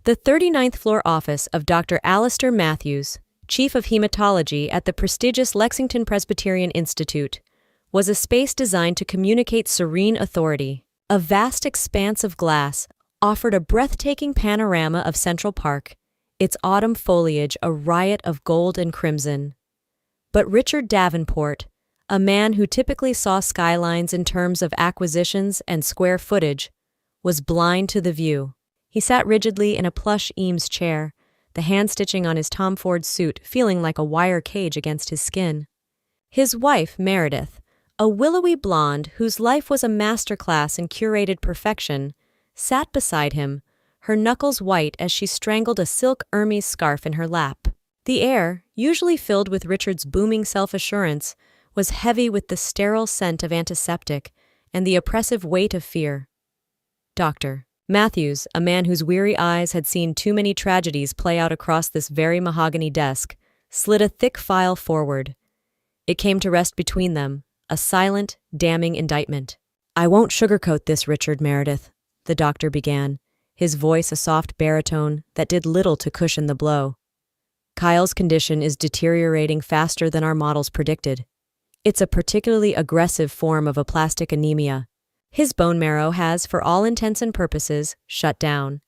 The 39th floor office of Dr. Alistair Matthews, Chief of Hematology at the prestigious Lexington Presbyterian Institute, was a space designed to communicate serene authority. A vast expanse of glass offered a breathtaking panorama of Central Park, its autumn foliage a riot of gold and crimson. But Richard Davenport, a man who typically saw skylines in terms of acquisitions and square footage, was blind to the view. He sat rigidly in a plush Eames chair, the hand-stitching on his Tom Ford suit feeling like a wire cage against his skin. His wife, Meredith, a willowy blonde whose life was a masterclass in curated perfection, sat beside him, her knuckles white as she strangled a silk Hermes scarf in her lap. The air, usually filled with Richard's booming self-assurance, was heavy with the sterile scent of antiseptic and the oppressive weight of fear. Dr. Matthews, a man whose weary eyes had seen too many tragedies play out across this very mahogany desk, slid a thick file forward. It came to rest between them, a silent, damning indictment. "I won't sugarcoat this, Richard Meredith," the doctor began, his voice a soft baritone that did little to cushion the blow. "Kyle's condition is deteriorating faster than our models predicted. It's a particularly aggressive form of aplastic anemia. His bone marrow has, for all intents and purposes, shut down.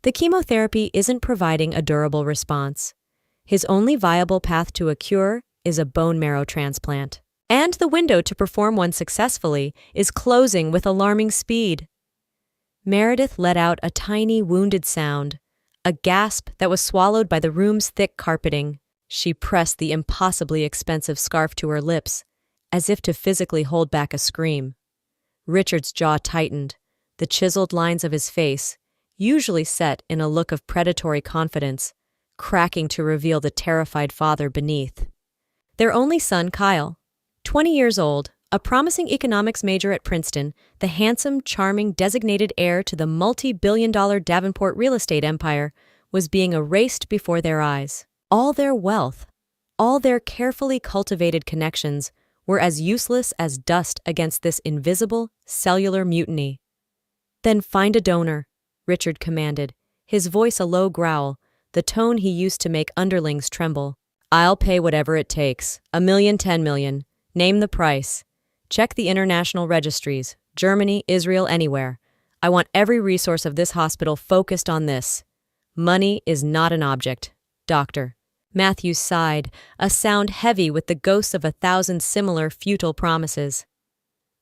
The chemotherapy isn't providing a durable response. His only viable path to a cure is a bone marrow transplant. And the window to perform one successfully is closing with alarming speed." Meredith let out a tiny, wounded sound, a gasp that was swallowed by the room's thick carpeting. She pressed the impossibly expensive scarf to her lips, as if to physically hold back a scream. Richard's jaw tightened, the chiseled lines of his face, usually set in a look of predatory confidence, cracking to reveal the terrified father beneath. Their only son, Kyle, 20 years old, a promising economics major at Princeton, the handsome, charming designated heir to the multi-billion-dollar Davenport real estate empire, was being erased before their eyes. All their wealth, all their carefully cultivated connections, were as useless as dust against this invisible, cellular mutiny. "Then find a donor," Richard commanded, his voice a low growl, the tone he used to make underlings tremble. "I'll pay whatever it takes. $1 million, $10 million. Name the price. Check the international registries, Germany, Israel, anywhere. I want every resource of this hospital focused on this. Money is not an object, doctor." Matthews sighed, a sound heavy with the ghosts of 1,000 similar futile promises.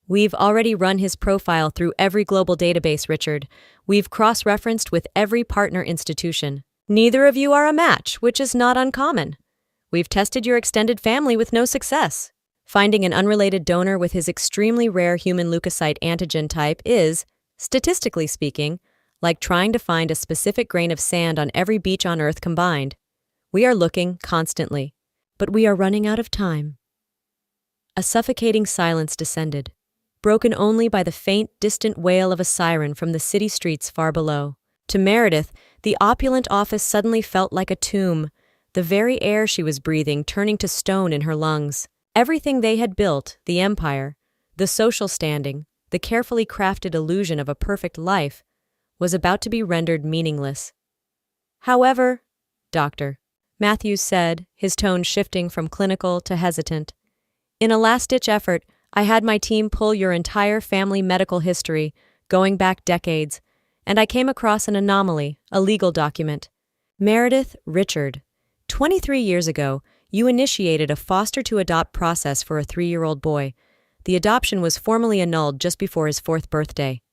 "We've already run his profile through every global database, Richard. We've cross-referenced with every partner institution. Neither of you are a match, which is not uncommon. We've tested your extended family with no success. Finding an unrelated donor with his extremely rare human leukocyte antigen type is, statistically speaking, like trying to find a specific grain of sand on every beach on Earth combined. We are looking constantly, but we are running out of time." A suffocating silence descended, broken only by the faint, distant wail of a siren from the city streets far below. To Meredith, the opulent office suddenly felt like a tomb, the very air she was breathing turning to stone in her lungs. Everything they had built, the empire, the social standing, the carefully crafted illusion of a perfect life, was about to be rendered meaningless. "However, Doctor," Matthews said, his tone shifting from clinical to hesitant, "in a last-ditch effort, I had my team pull your entire family medical history, going back decades, and I came across an anomaly, a legal document. Meredith Richard, 23 years ago, you initiated a foster-to-adopt process for a 3-year-old boy. The adoption was formally annulled just before his 4th birthday."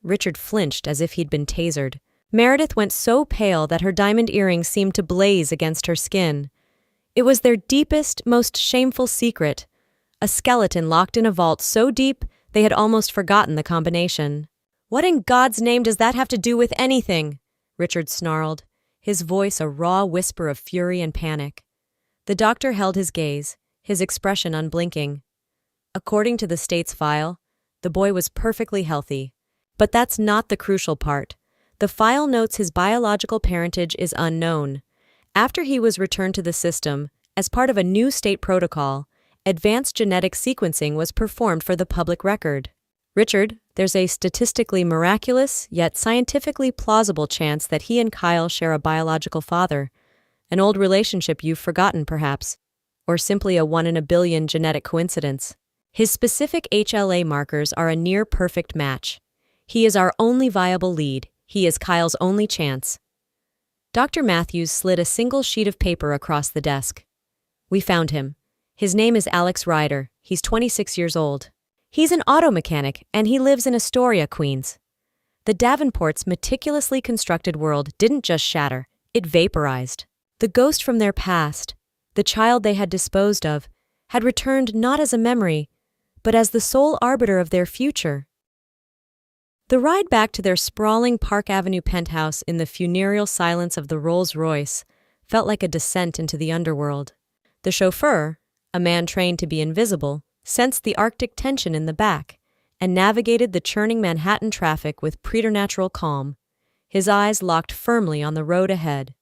Richard flinched as if he'd been tasered. Meredith went so pale that her diamond earrings seemed to blaze against her skin. It was their deepest, most shameful secret, a skeleton locked in a vault so deep they had almost forgotten the combination. "What in God's name does that have to do with anything?" Richard snarled, his voice a raw whisper of fury and panic. The doctor held his gaze, his expression unblinking. "According to the state's file, the boy was perfectly healthy. But that's not the crucial part. The file notes his biological parentage is unknown. After he was returned to the system, as part of a new state protocol, advanced genetic sequencing was performed for the public record." "Richard, There's a statistically miraculous, yet scientifically plausible chance that he and Kyle share a biological father, an old relationship you've forgotten perhaps, or simply a 1 in a billion genetic coincidence. His specific HLA markers are a near-perfect match. He is our only viable lead. He is Kyle's only chance. Dr. Matthews slid a single sheet of paper across the desk. We found him. His name is Alex Ryder. He's 26 years old. He's an auto mechanic, and he lives in Astoria, Queens. The Davenports' meticulously constructed world didn't just shatter, it vaporized. The ghost from their past, the child they had disposed of, had returned not as a memory, but as the sole arbiter of their future. The ride back to their sprawling Park Avenue penthouse in the funereal silence of the Rolls-Royce felt like a descent into the underworld. The chauffeur, a man trained to be invisible, sensed the Arctic tension in the back and navigated the churning Manhattan traffic with preternatural calm, his eyes locked firmly on the road ahead.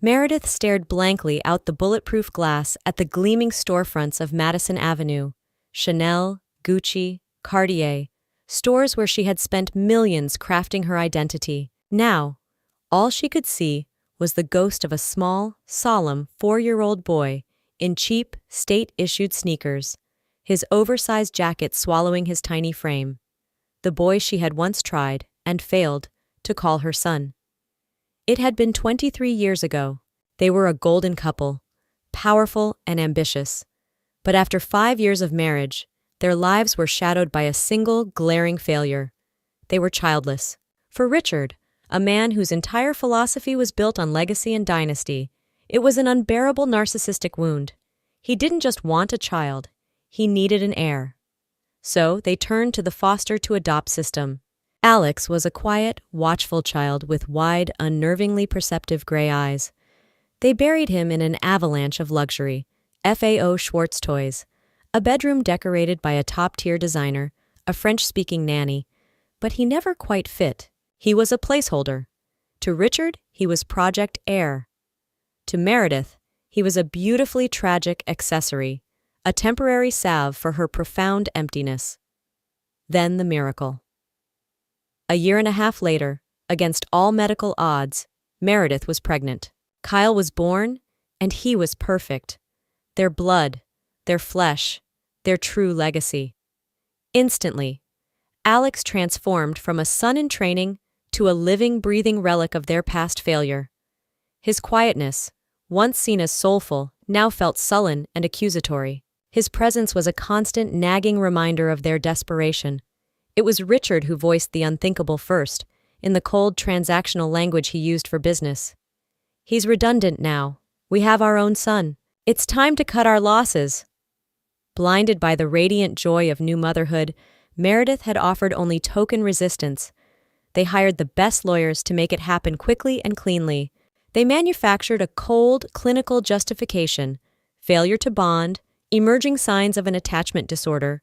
Meredith stared blankly out the bulletproof glass at the gleaming storefronts of Madison Avenue, Chanel, Gucci, Cartier, stores where she had spent millions crafting her identity. Now, all she could see was the ghost of a small, solemn 4-year-old boy in cheap, state-issued sneakers, his oversized jacket swallowing his tiny frame. The boy she had once tried, and failed, to call her son. It had been 23 years ago. They were a golden couple, powerful and ambitious. But after 5 years of marriage, their lives were shadowed by a single, glaring failure. They were childless. For Richard, a man whose entire philosophy was built on legacy and dynasty, it was an unbearable narcissistic wound. He didn't just want a child. He needed an heir. So they turned to the foster-to-adopt system. Alex was a quiet, watchful child with wide, unnervingly perceptive gray eyes. They buried him in an avalanche of luxury, FAO Schwartz toys, a bedroom decorated by a top-tier designer, a French-speaking nanny, but he never quite fit. He was a placeholder. To Richard, he was Project Heir. To Meredith, he was a beautifully tragic accessory, a temporary salve for her profound emptiness. Then the miracle. A year and a half later, against all medical odds, Meredith was pregnant. Kyle was born, and he was perfect. Their blood, their flesh, their true legacy. Instantly, Alex transformed from a son in training to a living, breathing relic of their past failure. His quietness, once seen as soulful, now felt sullen and accusatory. His presence was a constant, nagging reminder of their desperation. It was Richard who voiced the unthinkable first, in the cold, transactional language he used for business. He's redundant now. We have our own son. It's time to cut our losses. Blinded by the radiant joy of new motherhood, Meredith had offered only token resistance. They hired the best lawyers to make it happen quickly and cleanly. They manufactured a cold, clinical justification, failure to bond, emerging signs of an attachment disorder,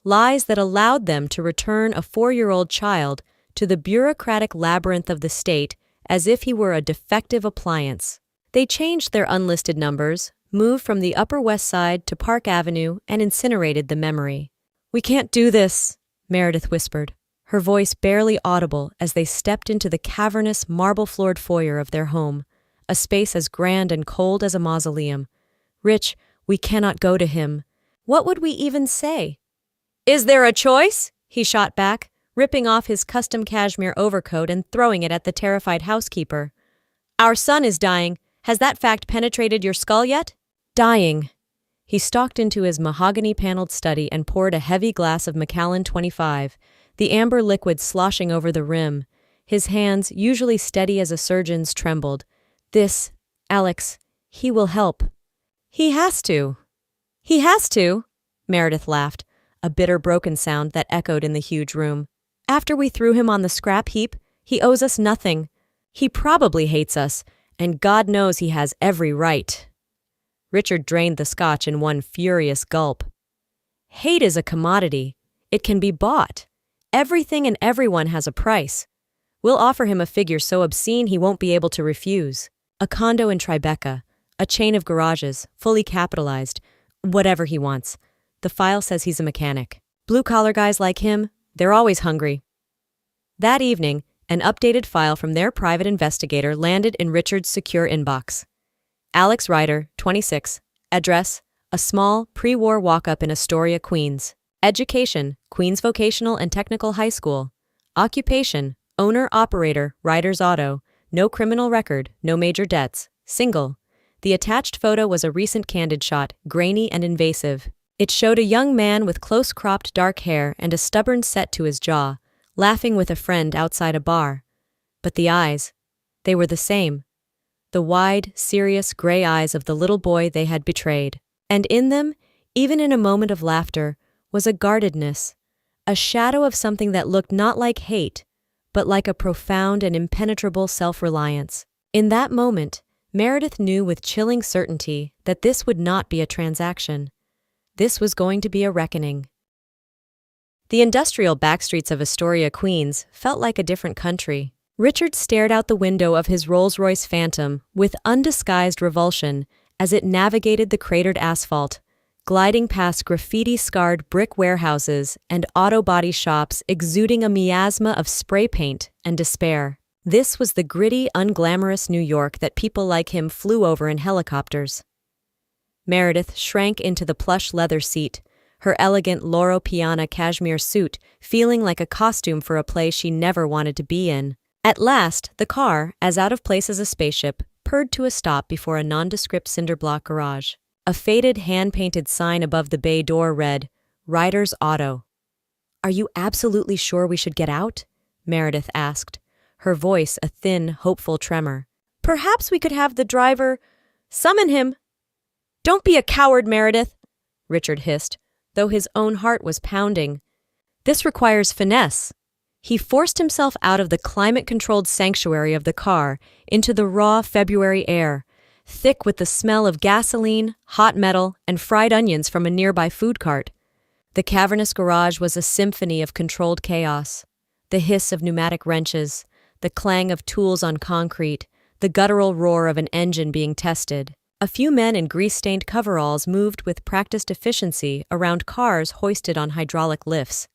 lies that allowed them to return a 4-year-old child to the bureaucratic labyrinth of the state as if he were a defective appliance. They changed their unlisted numbers, moved from the Upper West Side to Park Avenue, and incinerated the memory. "We can't do this," Meredith whispered, her voice barely audible as they stepped into the cavernous, marble-floored foyer of their home, a space as grand and cold as a mausoleum. "Rich, we cannot go to him. What would we even say?" "Is there a choice?" he shot back, ripping off his custom cashmere overcoat and throwing it at the terrified housekeeper. "Our son is dying. Has that fact penetrated your skull yet?" "Dying." He stalked into his mahogany-paneled study and poured a heavy glass of Macallan 25, the amber liquid sloshing over the rim. His hands, usually steady as a surgeon's, trembled. "This, Alex, he will help." "He has to." "He has to," Meredith laughed, a bitter broken sound that echoed in the huge room. "After we threw him on the scrap heap, he owes us nothing. He probably hates us, and God knows he has every right." Richard drained the scotch in one furious gulp. "Hate is a commodity. It can be bought. Everything and everyone has a price. We'll offer him a figure so obscene he won't be able to refuse. A condo in Tribeca, a chain of garages, fully capitalized, whatever he wants. The file says he's a mechanic. Blue-collar guys like him, They're always hungry. That evening, an updated file from their private investigator landed in Richard's secure inbox. Alex Ryder, 26. Address: a small, pre-war walk-up in Astoria, Queens. Education: Queens Vocational and Technical High School. Occupation: owner-operator, Ryder's Auto. No criminal record, no major debts. Single. The attached photo was a recent candid shot, grainy and invasive. It showed a young man with close-cropped dark hair and a stubborn set to his jaw, laughing with a friend outside a bar. But the eyes, they were the same. The wide, serious gray eyes of the little boy they had betrayed. And in them, even in a moment of laughter, was a guardedness, a shadow of something that looked not like hate, but like a profound and impenetrable self-reliance. In that moment, Meredith knew with chilling certainty that this would not be a transaction. This was going to be a reckoning. The industrial backstreets of Astoria, Queens, felt like a different country. Richard stared out the window of his Rolls-Royce Phantom with undisguised revulsion as it navigated the cratered asphalt, gliding past graffiti-scarred brick warehouses and auto body shops exuding a miasma of spray paint and despair. This was the gritty, unglamorous New York that people like him flew over in helicopters. Meredith shrank into the plush leather seat, her elegant Loro Piana cashmere suit feeling like a costume for a play she never wanted to be in. At last, the car, as out of place as a spaceship, purred to a stop before a nondescript cinder-block garage. A faded, hand-painted sign above the bay door read, "Ryder's Auto." "Are you absolutely sure we should get out?" Meredith asked, her voice a thin, hopeful tremor. "Perhaps we could have the driver summon him." "Don't be a coward, Meredith," Richard hissed, though his own heart was pounding. "This requires finesse." He forced himself out of the climate-controlled sanctuary of the car into the raw February air, thick with the smell of gasoline, hot metal, and fried onions from a nearby food cart. The cavernous garage was a symphony of controlled chaos. The hiss of pneumatic wrenches, the clang of tools on concrete, the guttural roar of an engine being tested. A few men in grease-stained coveralls moved with practiced efficiency around cars hoisted on hydraulic lifts.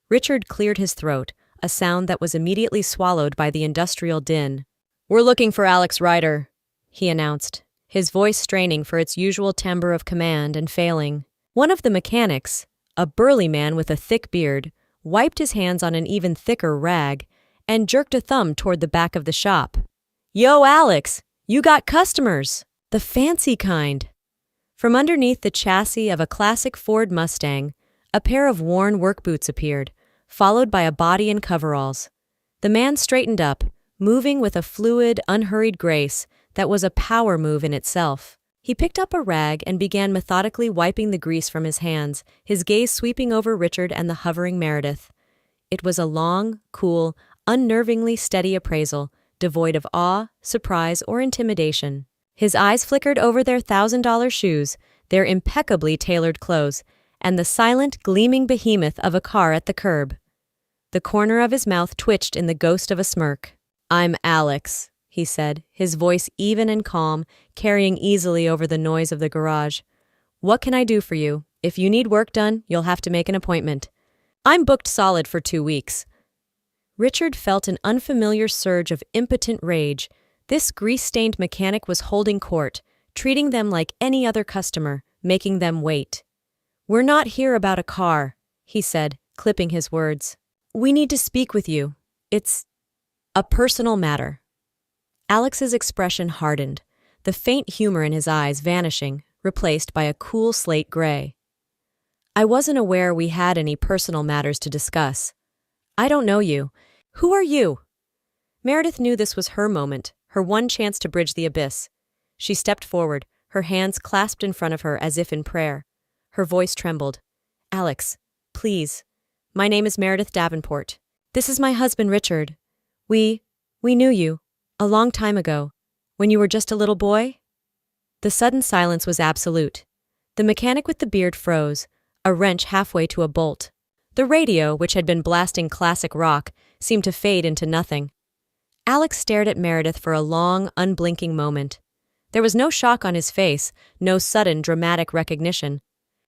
Richard cleared his throat, a sound that was immediately swallowed by the industrial din. "We're looking for Alex Ryder," he announced, his voice straining for its usual timbre of command and failing. One of the mechanics, a burly man with a thick beard, wiped his hands on an even thicker rag and jerked a thumb toward the back of the shop. "Yo, Alex, you got customers! The fancy kind!" From underneath the chassis of a classic Ford Mustang, a pair of worn work boots appeared, followed by a body in coveralls. The man straightened up, moving with a fluid, unhurried grace that was a power move in itself. He picked up a rag and began methodically wiping the grease from his hands, his gaze sweeping over Richard and the hovering Meredith. It was a long, cool, unnervingly steady appraisal, devoid of awe, surprise, or intimidation. His eyes flickered over their $1,000 shoes, their impeccably tailored clothes, and the silent, gleaming behemoth of a car at the curb. The corner of his mouth twitched in the ghost of a smirk. "I'm Alex," he said, his voice even and calm, carrying easily over the noise of the garage. "What can I do for you? If you need work done, you'll have to make an appointment. I'm booked solid for 2 weeks." Richard felt an unfamiliar surge of impotent rage. This grease-stained mechanic was holding court, treating them like any other customer, making them wait. "We're not here about a car," he said, clipping his words. "We need to speak with you. It's a personal matter." Alex's expression hardened, the faint humor in his eyes vanishing, replaced by a cool slate gray. "I wasn't aware we had any personal matters to discuss. I don't know you. Who are you?" Meredith knew this was her moment, her one chance to bridge the abyss. She stepped forward, her hands clasped in front of her as if in prayer. Her voice trembled. "Alex, please. My name is Meredith Davenport. This is my husband, Richard. We knew you, a long time ago, when you were just a little boy." The sudden silence was absolute. The mechanic with the beard froze, a wrench halfway to a bolt. The radio, which had been blasting classic rock, seemed to fade into nothing. Alex stared at Meredith for a long, unblinking moment. There was no shock on his face, no sudden, dramatic recognition.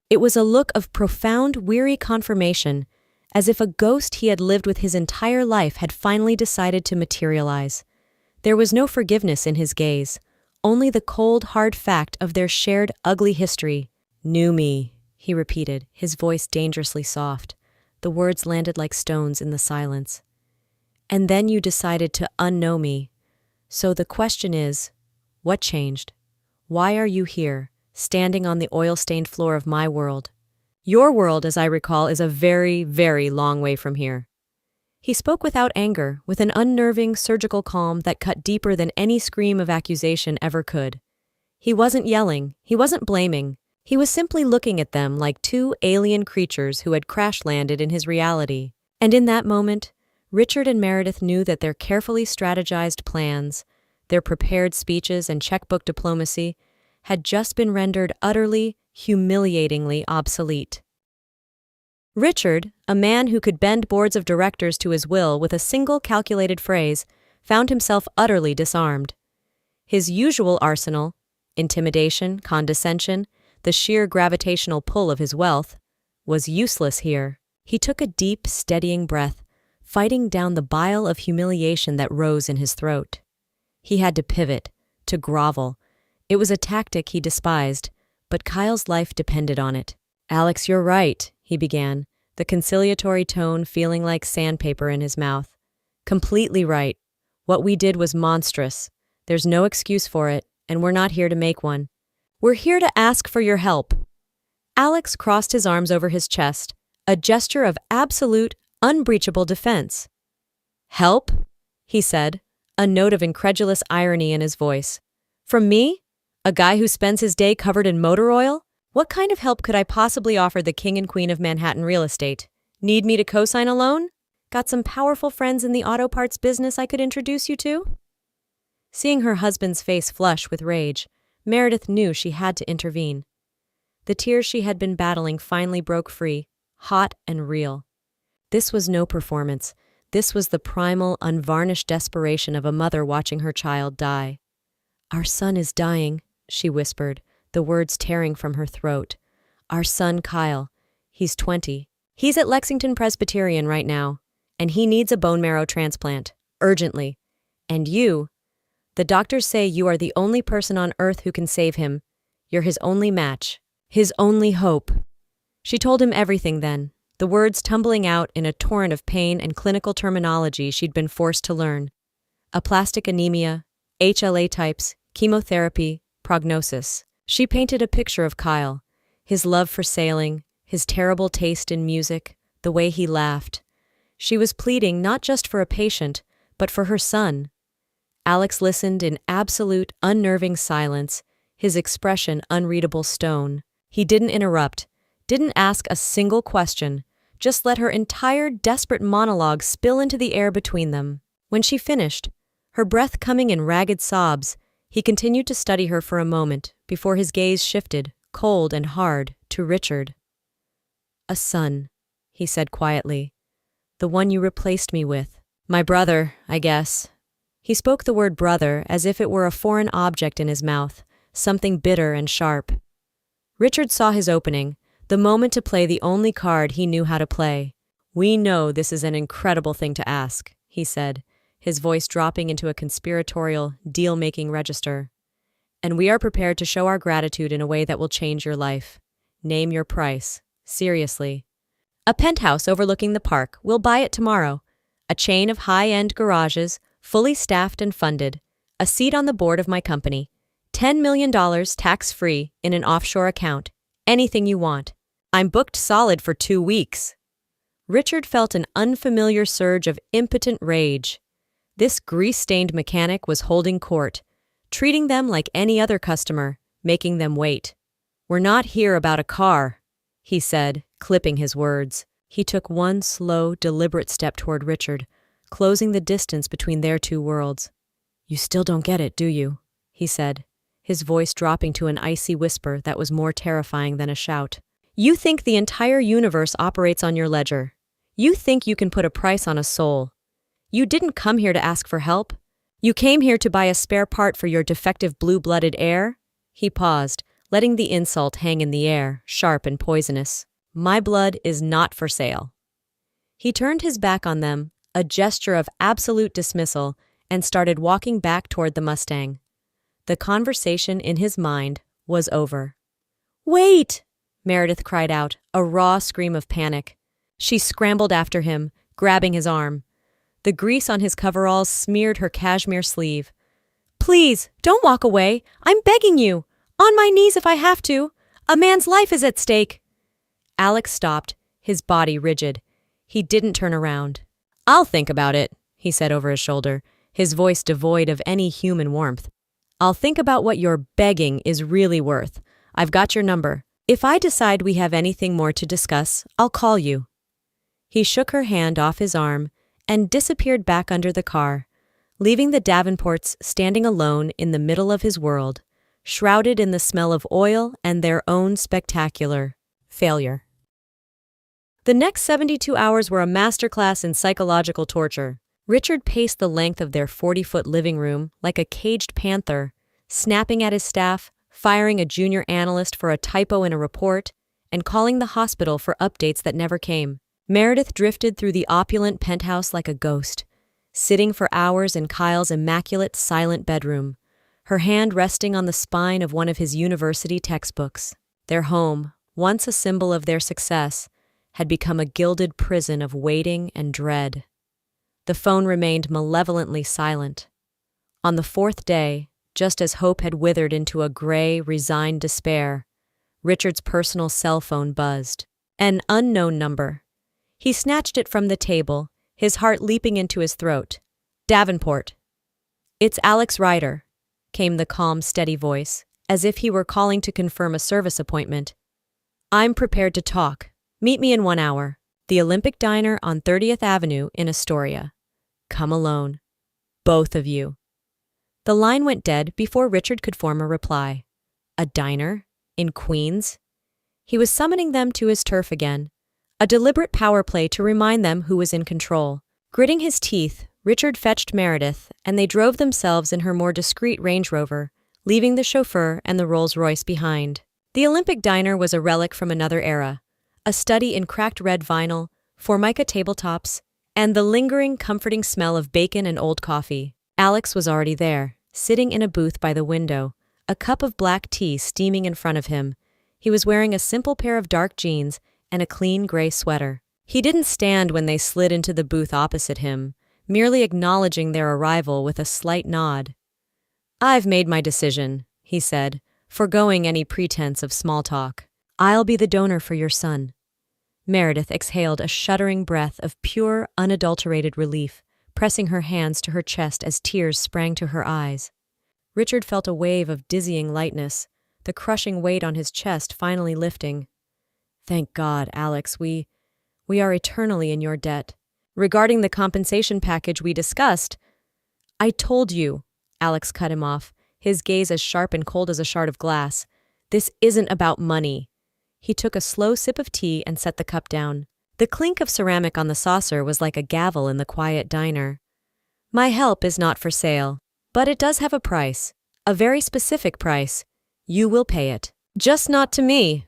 It was a look of profound, weary confirmation, as if a ghost he had lived with his entire life had finally decided to materialize. There was no forgiveness in his gaze, only the cold, hard fact of their shared ugly history. "Knew me," he repeated, his voice dangerously soft. The words landed like stones in the silence. "And then you decided to unknow me. So the question is, what changed? Why are you here, standing on the oil-stained floor of my world? Your world, as I recall, is a very, very long way from here." He spoke without anger, with an unnerving, surgical calm that cut deeper than any scream of accusation ever could. He wasn't yelling, he wasn't blaming. He was simply looking at them like two alien creatures who had crash-landed in his reality. And in that moment, Richard and Meredith knew that their carefully strategized plans, their prepared speeches and checkbook diplomacy, had just been rendered utterly, humiliatingly obsolete. Richard, a man who could bend boards of directors to his will with a single calculated phrase, found himself utterly disarmed. His usual arsenal, intimidation, condescension, the sheer gravitational pull of his wealth, was useless here. He took a deep, steadying breath, fighting down the bile of humiliation that rose in his throat. He had to pivot, to grovel. It was a tactic he despised, but Kyle's life depended on it. "Alex, you're right," he began, the conciliatory tone feeling like sandpaper in his mouth. "Completely right. What we did was monstrous. There's no excuse for it, and we're not here to make one. We're here to ask for your help." Alex crossed his arms over his chest, a gesture of absolute, unbreachable defense. "Help?" he said, a note of incredulous irony in his voice. "From me? A guy who spends his day covered in motor oil? What kind of help could I possibly offer the king and queen of Manhattan real estate? Need me to co-sign a loan? Got some powerful friends in the auto parts business I could introduce you to?" Seeing her husband's face flush with rage, Meredith knew she had to intervene. The tears she had been battling finally broke free, hot and real. This was no performance. This was the primal, unvarnished desperation of a mother watching her child die. "Our son is dying," she whispered, the words tearing from her throat. "Our son, Kyle. He's 20. He's at Lexington Presbyterian right now, and he needs a bone marrow transplant, urgently. And you, the doctors say you are the only person on earth who can save him. You're his only match, his only hope." She told him everything then, the words tumbling out in a torrent of pain and clinical terminology she'd been forced to learn. Aplastic anemia, HLA types, chemotherapy, prognosis. She painted a picture of Kyle, his love for sailing, his terrible taste in music, the way he laughed. She was pleading not just for a patient, but for her son. Alex listened in absolute, unnerving silence, his expression unreadable stone. He didn't interrupt, didn't ask a single question, just let her entire desperate monologue spill into the air between them. When she finished, her breath coming in ragged sobs, he continued to study her for a moment before his gaze shifted, cold and hard, to Richard. "A son," he said quietly. "The one you replaced me with. My brother, I guess." He spoke the word brother as if it were a foreign object in his mouth, something bitter and sharp. Richard saw his opening, the moment to play the only card he knew how to play. "We know this is an incredible thing to ask," he said, his voice dropping into a conspiratorial, deal-making register. "And we are prepared to show our gratitude in a way that will change your life. Name your price. Seriously. A penthouse overlooking the park. We'll buy it tomorrow. A chain of high-end garages, fully staffed and funded. A seat on the board of my company. $10 million tax-free in an offshore account. Anything you want. I'm booked solid for 2 weeks." Richard felt an unfamiliar surge of impotent rage. This grease-stained mechanic was holding court, treating them like any other customer, making them wait. "We're not here about a car," he said, clipping his words. He took one slow, deliberate step toward Richard, closing the distance between their two worlds. "You still don't get it, do you?" he said, his voice dropping to an icy whisper that was more terrifying than a shout. "You think the entire universe operates on your ledger. You think you can put a price on a soul. You didn't come here to ask for help. You came here to buy a spare part for your defective blue-blooded heir?" He paused, letting the insult hang in the air, sharp and poisonous. "My blood is not for sale." He turned his back on them, a gesture of absolute dismissal, and started walking back toward the Mustang. The conversation in his mind was over. "Wait!" Meredith cried out, a raw scream of panic. She scrambled after him, grabbing his arm. The grease on his coveralls smeared her cashmere sleeve. "Please, don't walk away. I'm begging you. On my knees if I have to. A man's life is at stake." Alex stopped, his body rigid. He didn't turn around. "I'll think about it," he said over his shoulder, his voice devoid of any human warmth. "I'll think about what your begging is really worth. I've got your number. If I decide we have anything more to discuss, I'll call you." He shook her hand off his arm and disappeared back under the car, leaving the Davenports standing alone in the middle of his world, shrouded in the smell of oil and their own spectacular failure. The next 72 hours were a masterclass in psychological torture. Richard paced the length of their 40-foot living room like a caged panther, snapping at his staff, firing a junior analyst for a typo in a report, and calling the hospital for updates that never came. Meredith drifted through the opulent penthouse like a ghost, sitting for hours in Kyle's immaculate, silent bedroom, her hand resting on the spine of one of his university textbooks. Their home, once a symbol of their success, had become a gilded prison of waiting and dread. The phone remained malevolently silent. On the fourth day, just as hope had withered into a gray, resigned despair, Richard's personal cell phone buzzed. An unknown number. He snatched it from the table, his heart leaping into his throat. "Davenport." "It's Alex Ryder," came the calm, steady voice, as if he were calling to confirm a service appointment. "I'm prepared to talk. Meet me in 1 hour. The Olympic Diner on 30th Avenue in Astoria. Come alone. Both of you." The line went dead before Richard could form a reply. A diner? In Queens? He was summoning them to his turf again. A deliberate power play to remind them who was in control. Gritting his teeth, Richard fetched Meredith, and they drove themselves in her more discreet Range Rover, leaving the chauffeur and the Rolls-Royce behind. The Olympic Diner was a relic from another era, a study in cracked red vinyl, Formica tabletops, and the lingering, comforting smell of bacon and old coffee. Alex was already there, sitting in a booth by the window, a cup of black tea steaming in front of him. He was wearing a simple pair of dark jeans and a clean gray sweater. He didn't stand when they slid into the booth opposite him, merely acknowledging their arrival with a slight nod. "I've made my decision," he said, forgoing any pretense of small talk. "I'll be the donor for your son." Meredith exhaled a shuddering breath of pure, unadulterated relief, pressing her hands to her chest as tears sprang to her eyes. Richard felt a wave of dizzying lightness, the crushing weight on his chest finally lifting. "Thank God, Alex, we are eternally in your debt. Regarding the compensation package we discussed—" "I told you," Alex cut him off, his gaze as sharp and cold as a shard of glass. "This isn't about money." He took a slow sip of tea and set the cup down. The clink of ceramic on the saucer was like a gavel in the quiet diner. "My help is not for sale, but it does have a price, a very specific price. You will pay it. Just not to me."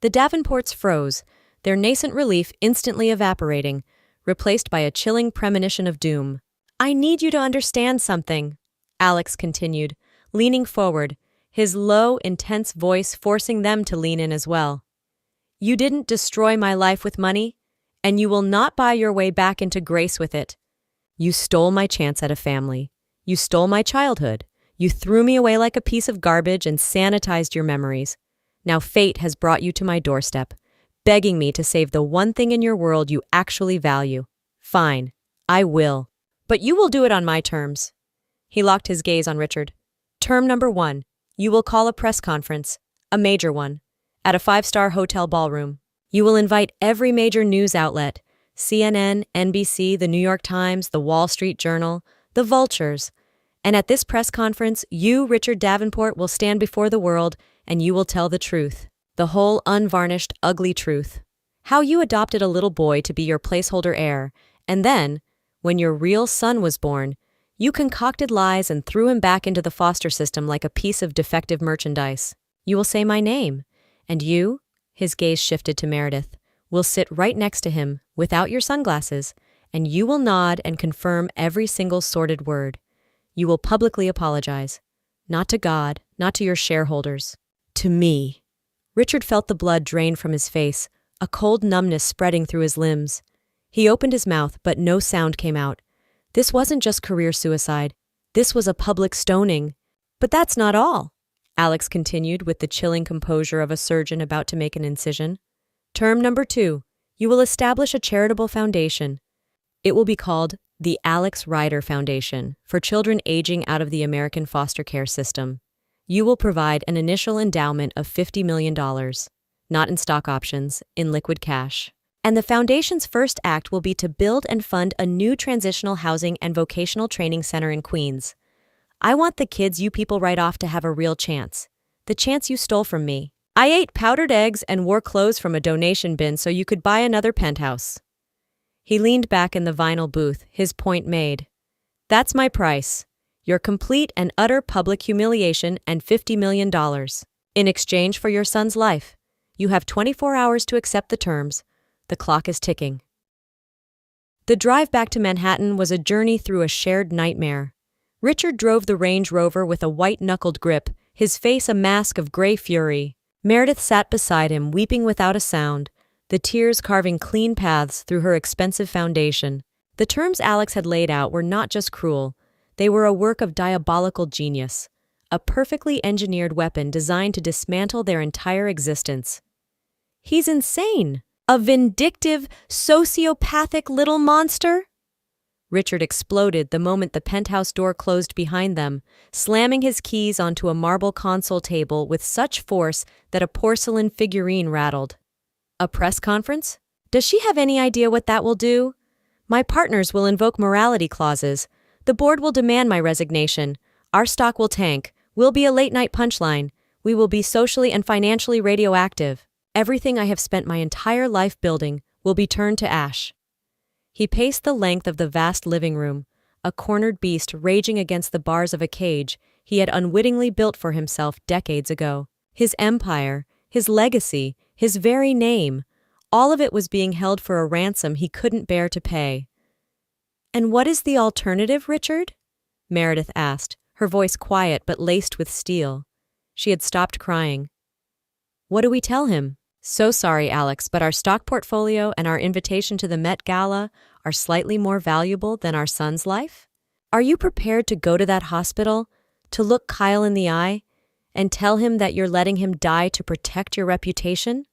The Davenports froze, their nascent relief instantly evaporating, replaced by a chilling premonition of doom. "I need you to understand something," Alex continued, leaning forward, his low, intense voice forcing them to lean in as well. "You didn't destroy my life with money, and you will not buy your way back into grace with it. You stole my chance at a family. You stole my childhood. You threw me away like a piece of garbage and sanitized your memories. Now fate has brought you to my doorstep, begging me to save the one thing in your world you actually value. Fine, I will. But you will do it on my terms." He locked his gaze on Richard. "Term number 1, you will call a press conference, a major one, at a 5-star hotel ballroom. You will invite every major news outlet, CNN, NBC, the New York Times, the Wall Street Journal, the Vultures. And at this press conference, you, Richard Davenport, will stand before the world and you will tell the truth. The whole unvarnished, ugly truth. How you adopted a little boy to be your placeholder heir, and then, when your real son was born, you concocted lies and threw him back into the foster system like a piece of defective merchandise. You will say my name. And you," his gaze shifted to Meredith, will sit right next to him, without your sunglasses, and you will nod and confirm every single sordid word. You will publicly apologize. Not to God, not to your shareholders. To me. Richard felt the blood drain from his face, a cold numbness spreading through his limbs. He opened his mouth, but no sound came out. This wasn't just career suicide. This was a public stoning. But that's not all, Alex continued with the chilling composure of a surgeon about to make an incision. Term number 2, you will establish a charitable foundation. It will be called the Alex Ryder Foundation for children aging out of the American foster care system. You will provide an initial endowment of $50 million, not in stock options, in liquid cash. And the foundation's first act will be to build and fund a new transitional housing and vocational training center in Queens. I want the kids you people write off to have a real chance. The chance you stole from me. I ate powdered eggs and wore clothes from a donation bin so you could buy another penthouse. He leaned back in the vinyl booth, his point made. That's my price. Your complete and utter public humiliation and $50 million. In exchange for your son's life. You have 24 hours to accept the terms. The clock is ticking. The drive back to Manhattan was a journey through a shared nightmare. Richard drove the Range Rover with a white-knuckled grip, his face a mask of gray fury. Meredith sat beside him, weeping without a sound, the tears carving clean paths through her expensive foundation. The terms Alex had laid out were not just cruel, they were a work of diabolical genius, a perfectly engineered weapon designed to dismantle their entire existence. He's insane! A vindictive, sociopathic little monster? Richard exploded the moment the penthouse door closed behind them, slamming his keys onto a marble console table with such force that a porcelain figurine rattled. A press conference? Does she have any idea what that will do? My partners will invoke morality clauses. The board will demand my resignation. Our stock will tank. We'll be a late-night punchline. We will be socially and financially radioactive. Everything I have spent my entire life building will be turned to ash. He paced the length of the vast living room, a cornered beast raging against the bars of a cage he had unwittingly built for himself decades ago. His empire, his legacy, his very name, all of it was being held for a ransom he couldn't bear to pay. And what is the alternative, Richard? Meredith asked, her voice quiet but laced with steel. She had stopped crying. What do we tell him? So sorry, Alex, but our stock portfolio and our invitation to the Met Gala are slightly more valuable than our son's life? Are you prepared to go to that hospital, to look Kyle in the eye, and tell him that you're letting him die to protect your reputation?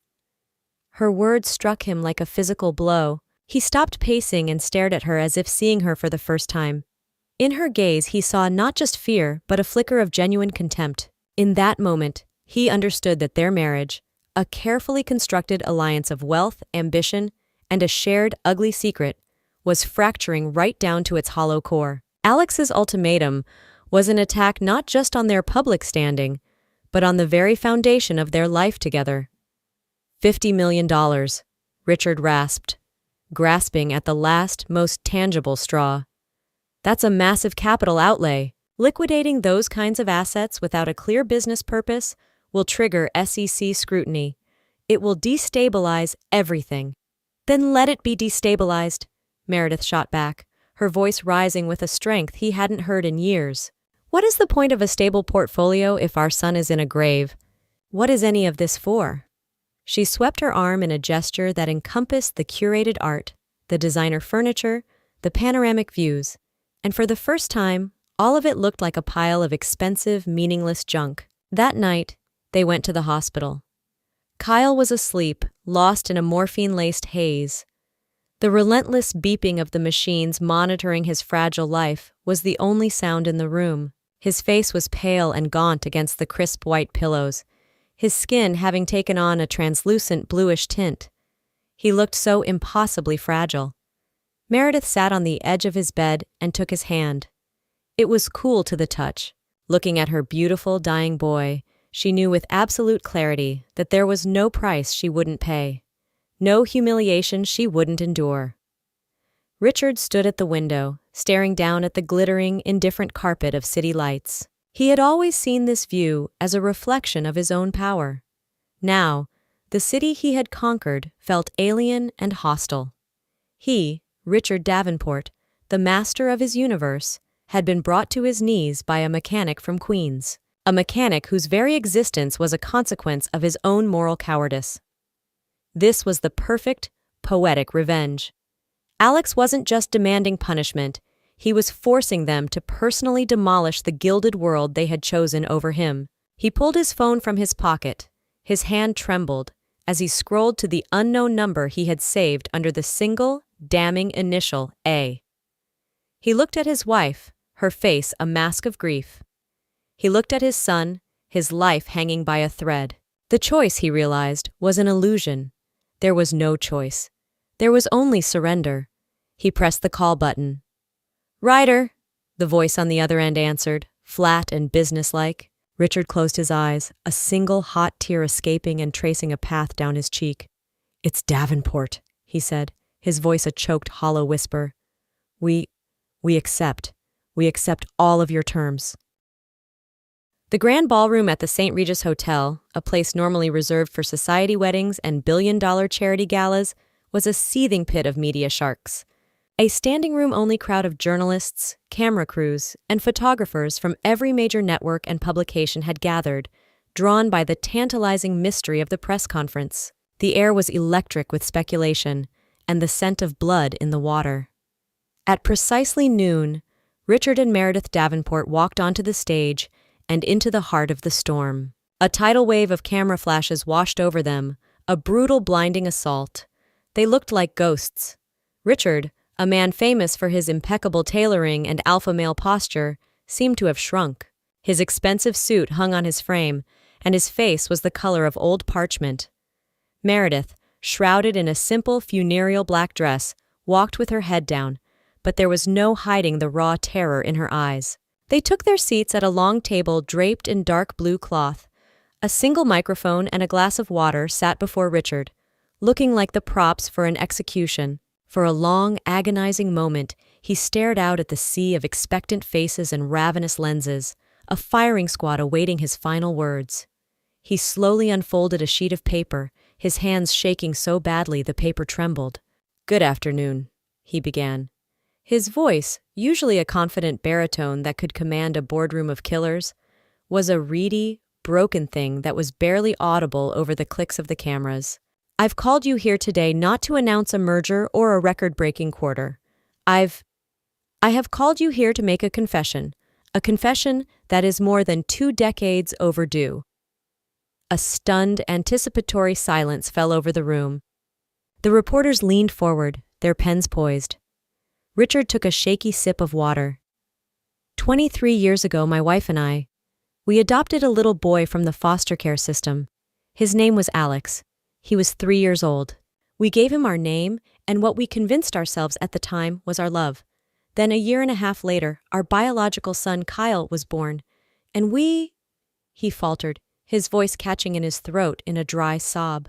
Her words struck him like a physical blow. He stopped pacing and stared at her as if seeing her for the first time. In her gaze, he saw not just fear, but a flicker of genuine contempt. In that moment, he understood that their marriage, a carefully constructed alliance of wealth, ambition, and a shared, ugly secret, was fracturing right down to its hollow core. Alex's ultimatum was an attack not just on their public standing, but on the very foundation of their life together. $50 million, Richard rasped, grasping at the last, most tangible straw. That's a massive capital outlay. Liquidating those kinds of assets without a clear business purpose will trigger SEC scrutiny. It will destabilize everything. Then let it be destabilized, Meredith shot back, her voice rising with a strength he hadn't heard in years. What is the point of a stable portfolio if our son is in a grave? What is any of this for? She swept her arm in a gesture that encompassed the curated art, the designer furniture, the panoramic views, and for the first time, all of it looked like a pile of expensive, meaningless junk. That night, they went to the hospital. Kyle was asleep, lost in a morphine-laced haze. The relentless beeping of the machines monitoring his fragile life was the only sound in the room. His face was pale and gaunt against the crisp white pillows, his skin having taken on a translucent bluish tint. He looked so impossibly fragile. Meredith sat on the edge of his bed and took his hand. It was cool to the touch. Looking at her beautiful, dying boy, she knew with absolute clarity that there was no price she wouldn't pay, no humiliation she wouldn't endure. Richard stood at the window, staring down at the glittering, indifferent carpet of city lights. He had always seen this view as a reflection of his own power. Now, The city he had conquered felt alien and hostile. He, Richard Davenport, the master of his universe, had been brought to his knees by a mechanic from Queens, a mechanic whose very existence was a consequence of his own moral cowardice. This was the perfect, poetic revenge. Alex wasn't just demanding punishment, he was forcing them to personally demolish the gilded world they had chosen over him. He pulled his phone from his pocket. His hand trembled as he scrolled to the unknown number he had saved under the single, damning initial A. He looked at his wife, her face a mask of grief. He looked at his son, his life hanging by a thread. The choice, he realized, was an illusion. There was no choice. There was only surrender. He pressed the call button. "Ryder," the voice on the other end answered, flat and businesslike. Richard closed his eyes, a single hot tear escaping and tracing a path down his cheek. "It's Davenport," he said, his voice a choked, hollow whisper. We accept. We accept all of your terms." The grand ballroom at the St. Regis Hotel, a place normally reserved for society weddings and billion-dollar charity galas, was a seething pit of media sharks. A standing-room-only crowd of journalists, camera crews, and photographers from every major network and publication had gathered, drawn by the tantalizing mystery of the press conference. The air was electric with speculation, and the scent of blood in the water. At precisely noon, Richard and Meredith Davenport walked onto the stage and into the heart of the storm. A tidal wave of camera flashes washed over them, a brutal, blinding assault. They looked like ghosts. Richard, a man famous for his impeccable tailoring and alpha male posture, seemed to have shrunk. His expensive suit hung on his frame, and his face was the color of old parchment. Meredith, shrouded in a simple funereal black dress, walked with her head down, but there was no hiding the raw terror in her eyes. They took their seats at a long table draped in dark blue cloth. A single microphone and a glass of water sat before Richard, looking like the props for an execution. For a long, agonizing moment, he stared out at the sea of expectant faces and ravenous lenses, a firing squad awaiting his final words. He slowly unfolded a sheet of paper, his hands shaking so badly the paper trembled. "Good afternoon," he began. His voice, usually a confident baritone that could command a boardroom of killers, was a reedy, broken thing that was barely audible over the clicks of the cameras. "I've called you here today not to announce a merger or a record-breaking quarter. I have called you here to make a confession that is more than 2 decades overdue." A stunned, anticipatory silence fell over the room. The reporters leaned forward, their pens poised. Richard took a shaky sip of water. 23 years ago, my wife and we adopted a little boy from the foster care system. His name was Alex. He was 3 years old. We gave him our name, and what we convinced ourselves at the time was our love. Then 1.5 years later, our biological son Kyle was born, and he faltered, his voice catching in his throat in a dry sob.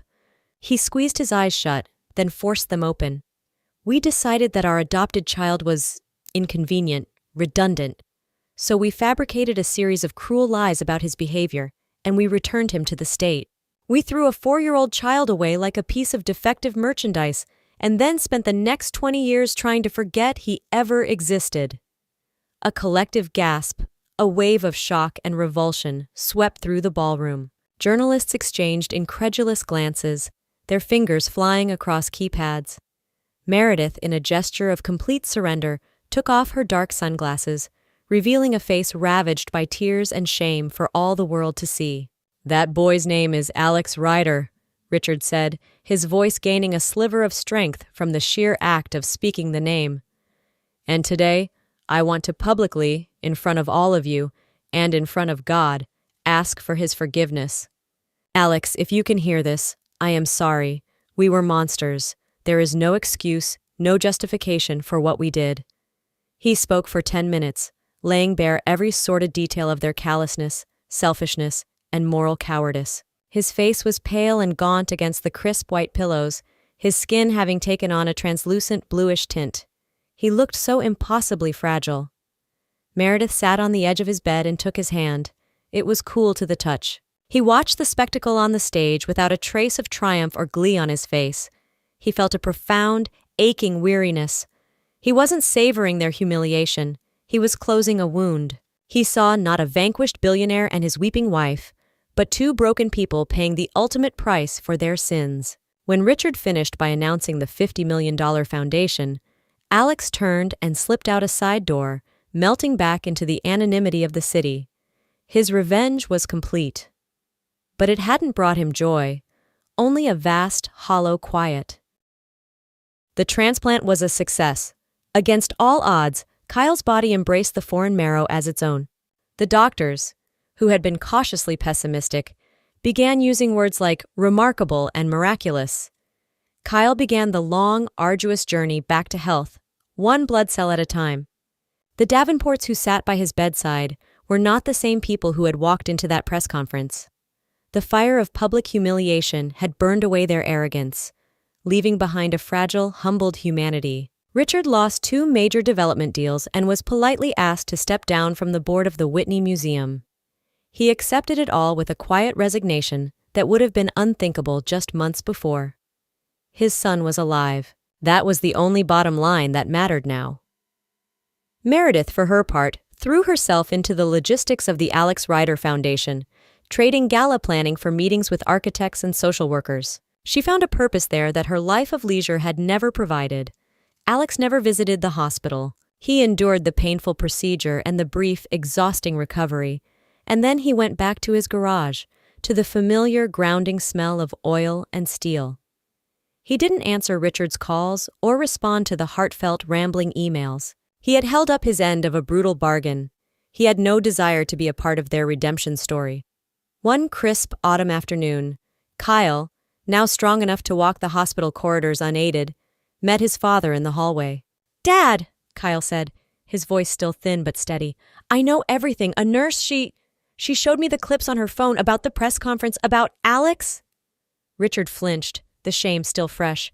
He squeezed his eyes shut, then forced them open. We decided that our adopted child was inconvenient, redundant. So we fabricated a series of cruel lies about his behavior, and we returned him to the state. We threw a 4-year-old child away like a piece of defective merchandise, and then spent the next 20 years trying to forget he ever existed. A collective gasp, a wave of shock and revulsion, swept through the ballroom. Journalists exchanged incredulous glances, their fingers flying across keypads. Meredith, in a gesture of complete surrender, took off her dark sunglasses, revealing a face ravaged by tears and shame for all the world to see. "That boy's name is Alex Ryder," Richard said, his voice gaining a sliver of strength from the sheer act of speaking the name. "And today, I want to publicly, in front of all of you, and in front of God, ask for his forgiveness. Alex, if you can hear this, I am sorry. We were monsters. There is no excuse, no justification for what we did." He spoke for 10 minutes, laying bare every sordid detail of their callousness, selfishness, and moral cowardice. His face was pale and gaunt against the crisp white pillows, his skin having taken on a translucent bluish tint. He looked so impossibly fragile. Meredith sat on the edge of his bed and took his hand. It was cool to the touch. He watched the spectacle on the stage without a trace of triumph or glee on his face. He felt a profound, aching weariness. He wasn't savoring their humiliation. He was closing a wound. He saw not a vanquished billionaire and his weeping wife, but two broken people paying the ultimate price for their sins. When Richard finished by announcing the $50 million foundation, Alex turned and slipped out a side door, melting back into the anonymity of the city. His revenge was complete. But it hadn't brought him joy, only a vast, hollow quiet. The transplant was a success. Against all odds, Kyle's body embraced the foreign marrow as its own. The doctors, who had been cautiously pessimistic, began using words like remarkable and miraculous. Kyle began the long, arduous journey back to health, one blood cell at a time. The Davenports who sat by his bedside were not the same people who had walked into that press conference. The fire of public humiliation had burned away their arrogance, leaving behind a fragile, humbled humanity. Richard lost 2 major development deals and was politely asked to step down from the board of the Whitney Museum. He accepted it all with a quiet resignation that would have been unthinkable just months before. His son was alive. That was the only bottom line that mattered now. Meredith, for her part, threw herself into the logistics of the Alex Ryder Foundation, trading gala planning for meetings with architects and social workers. She found a purpose there that her life of leisure had never provided. Alex never visited the hospital. He endured the painful procedure and the brief, exhausting recovery, and then he went back to his garage, to the familiar, grounding smell of oil and steel. He didn't answer Richard's calls or respond to the heartfelt, rambling emails. He had held up his end of a brutal bargain. He had no desire to be a part of their redemption story. One crisp autumn afternoon, Kyle, now strong enough to walk the hospital corridors unaided, met his father in the hallway. "Dad," Kyle said, his voice still thin but steady, "I know everything. A nurse, she showed me the clips on her phone about the press conference about Alex." Richard flinched, the shame still fresh.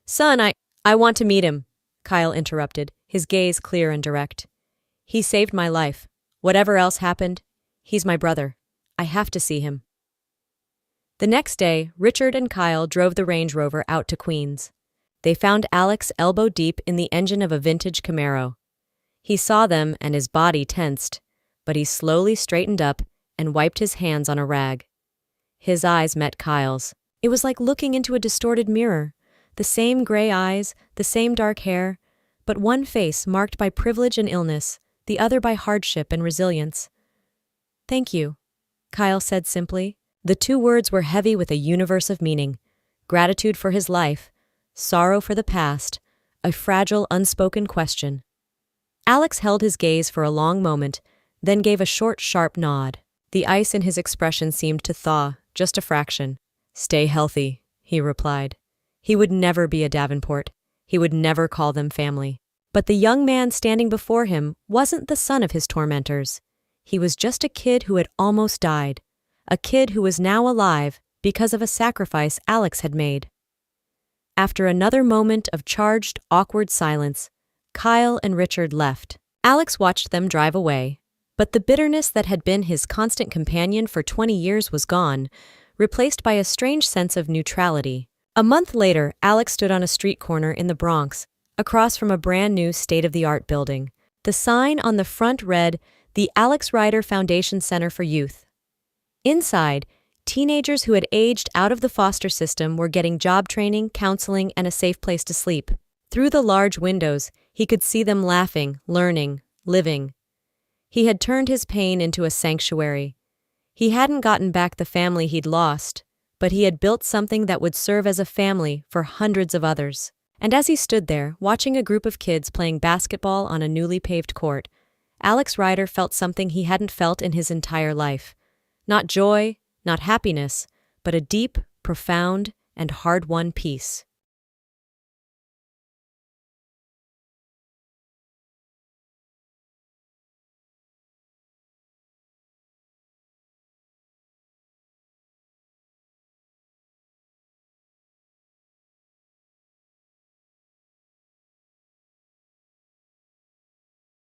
"Son, I want to meet him," Kyle interrupted, his gaze clear and direct. "He saved my life. Whatever else happened, he's my brother. I have to see him." The next day, Richard and Kyle drove the Range Rover out to Queens. They found Alex elbow-deep in the engine of a vintage Camaro. He saw them and his body tensed, but he slowly straightened up and wiped his hands on a rag. His eyes met Kyle's. It was like looking into a distorted mirror. The same gray eyes, the same dark hair, but one face marked by privilege and illness, the other by hardship and resilience. "Thank you," Kyle said simply. The 2 words were heavy with a universe of meaning. Gratitude for his life, sorrow for the past, a fragile, unspoken question. Alex held his gaze for a long moment, then gave a short, sharp nod. The ice in his expression seemed to thaw, just a fraction. "Stay healthy," he replied. He would never be a Davenport. He would never call them family. But the young man standing before him wasn't the son of his tormentors. He was just a kid who had almost died. A kid who was now alive because of a sacrifice Alex had made. After another moment of charged, awkward silence, Kyle and Richard left. Alex watched them drive away, but the bitterness that had been his constant companion for 20 years was gone, replaced by a strange sense of neutrality. A month later, Alex stood on a street corner in the Bronx, across from a brand-new state-of-the-art building. The sign on the front read, "The Alex Ryder Foundation Center for Youth." Inside, teenagers who had aged out of the foster system were getting job training, counseling, and a safe place to sleep. Through the large windows, he could see them laughing, learning, living. He had turned his pain into a sanctuary. He hadn't gotten back the family he'd lost, but he had built something that would serve as a family for hundreds of others. And as he stood there, watching a group of kids playing basketball on a newly paved court, Alex Ryder felt something he hadn't felt in his entire life. Not joy, not happiness, but a deep, profound, and hard-won peace.